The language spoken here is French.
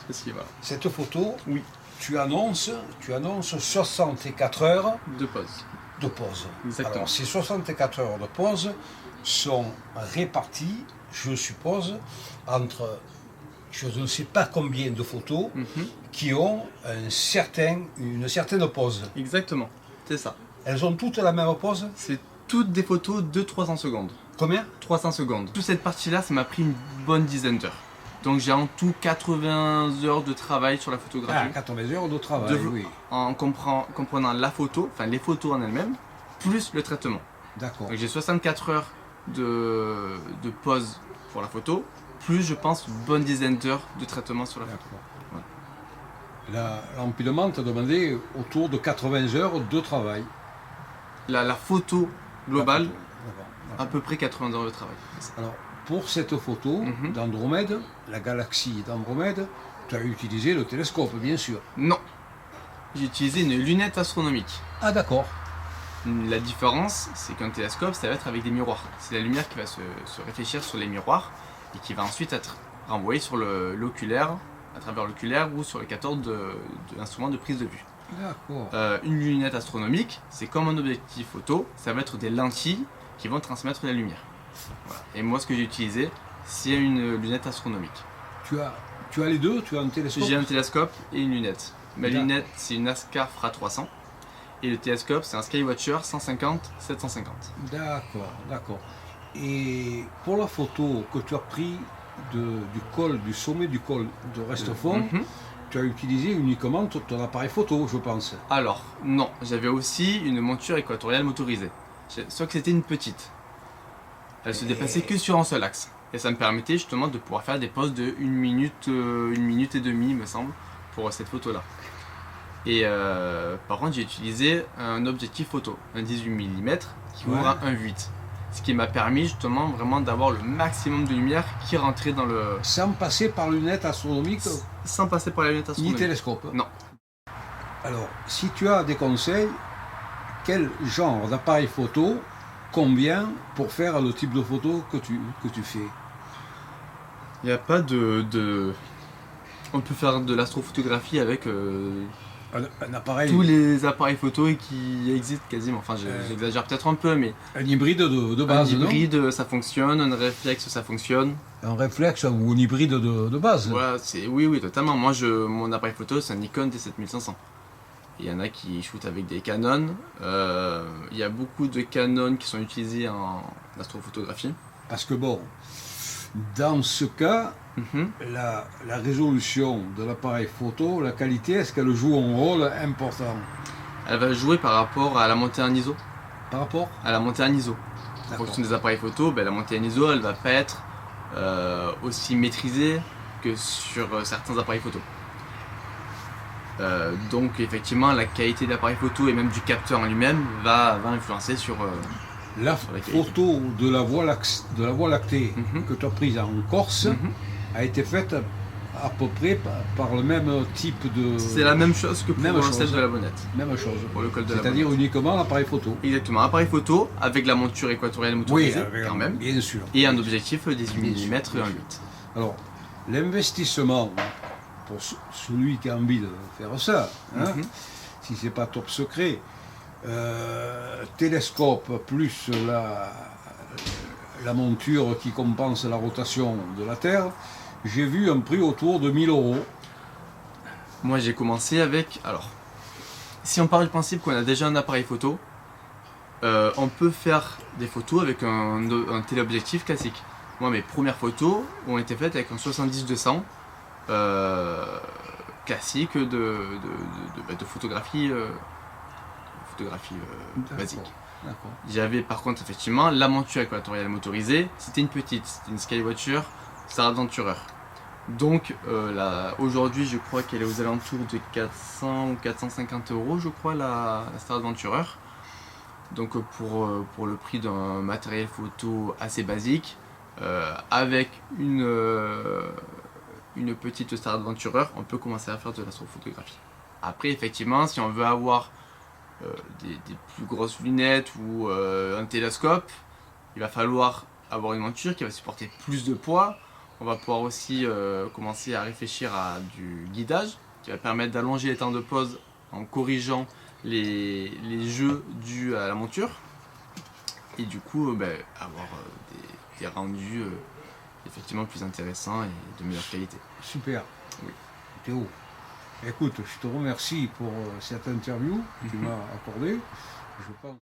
Voilà. Cette photo, Oui. tu annonces 64 heures De pause. de pause. Exactement. Alors, ces 64 heures de pause sont réparties, je suppose, entre je ne sais pas combien de photos qui ont une certaine pause. Exactement, c'est ça. Elles ont toutes la même pause? C'est toutes des photos de 300 secondes. Combien? 300 secondes. Toute cette partie-là, ça m'a pris une bonne dizaine d'heures. Donc j'ai en tout 80 heures de travail sur la photographie. 80 heures de travail, oui. En comprenant la photo, enfin les photos en elles-mêmes, plus le traitement. D'accord. Donc j'ai 64 heures de pause pour la photo, plus je pense une bonne dizaine d'heures de traitement sur la photo. L'empilement t'a demandé autour de 80 heures de travail. La photo globale, D'accord. à peu près 80 heures de travail. Alors, pour cette photo d'Andromède, la galaxie d'Andromède, tu as utilisé le télescope, bien sûr. Non, j'ai utilisé une lunette astronomique. Ah, d'accord. La différence, c'est qu'un télescope, ça va être avec des miroirs. C'est la lumière qui va se réfléchir sur les miroirs et qui va ensuite être renvoyée sur l'oculaire, à travers l'oculaire ou sur le capteur de l'instrument de prise de vue. D'accord. Une lunette astronomique, c'est comme un objectif photo, ça va être des lentilles qui vont transmettre la lumière. Voilà. Et moi, ce que j'ai utilisé, c'est une lunette astronomique. Tu as les deux? Tu as un télescope? J'ai un télescope et une lunette. Ma lunette, c'est une Askar Fra 300. Et le télescope, c'est un Skywatcher 150-750. D'accord. Et pour la photo que tu as pris du sommet du col de Restefond, tu as utilisé uniquement ton appareil photo, je pense. Alors, non, j'avais aussi une monture équatoriale motorisée. Sauf que c'était une petite. Elle se déplaçait que sur un seul axe. Et ça me permettait justement de pouvoir faire des pauses de 1 minute et demie, me semble, pour cette photo-là. Et par contre, j'ai utilisé un objectif photo, un 18 mm qui ouvre à 1.8. Ce qui m'a permis justement vraiment d'avoir le maximum de lumière qui rentrait dans le... Sans passer par lunette astronomique? Sans passer par la lunette astronomique. Ni télescope? Non. Alors, si tu as des conseils, quel genre d'appareil photo convient pour faire le type de photo que tu fais? Il n'y a pas de... On peut faire de l'astrophotographie avec un appareil... tous les appareils photo qui existent quasiment. Enfin, j'exagère peut-être un peu, mais... Un hybride de base, non? Un hybride, ça fonctionne. Un réflexe, ça fonctionne. Un réflexe ou un hybride de base? Voilà, oui, totalement. Moi, mon appareil photo, c'est un Nikon D7500. Il y en a qui shootent avec des Canon. Il y a beaucoup de Canon qui sont utilisés en astrophotographie. Parce que bon, dans ce cas, la résolution de l'appareil photo, la qualité, est-ce qu'elle joue un rôle important? Elle va jouer par rapport à la montée en ISO. Par rapport à la montée en ISO. En fonction des appareils photo, la montée en ISO, elle va pas être aussi maîtrisée que sur certains appareils photo. Donc effectivement, la qualité de l'appareil photo et même du capteur en lui-même va influencer sur la photo de la Voie lactée que tu as prise en Corse a été faite à peu près par le même type de... C'est la même chose que pour celle de la bonnette. Même chose. Pour le col de la C'est-à-dire bonnette. Uniquement l'appareil photo. Exactement, appareil photo avec la monture équatoriale motorisée quand même. Bien sûr. Et un objectif 18 mm et un 8. Alors, l'investissement pour celui qui a envie de faire ça, si c'est pas top secret, télescope plus la monture qui compense la rotation de la Terre, j'ai vu un prix autour de 1 000 €. Moi j'ai commencé avec... Alors, si on part du principe qu'on a déjà un appareil photo, on peut faire des photos avec un téléobjectif classique. Moi mes premières photos ont été faites avec un 70-200 classique de photographie, basique. J'avais par contre effectivement la monture équatoriale motorisée, c'était une petite, c'était une Skywatcher Star Adventurer. Donc aujourd'hui je crois qu'elle est aux alentours de 400 ou 450 €, je crois, la Star Adventurer. Donc pour le prix d'un matériel photo assez basique, avec une petite Star Adventurer, on peut commencer à faire de l'astrophotographie. Après effectivement, si on veut avoir des plus grosses lunettes ou un télescope, il va falloir avoir une monture qui va supporter plus de poids On va pouvoir aussi commencer à réfléchir à du guidage qui va permettre d'allonger les temps de pause en corrigeant les jeux dus à la monture. Et du coup, avoir des rendus effectivement plus intéressants et de meilleure qualité. Super. Oui. Théo, écoute, je te remercie pour cette interview que tu m'as accordée. Je pense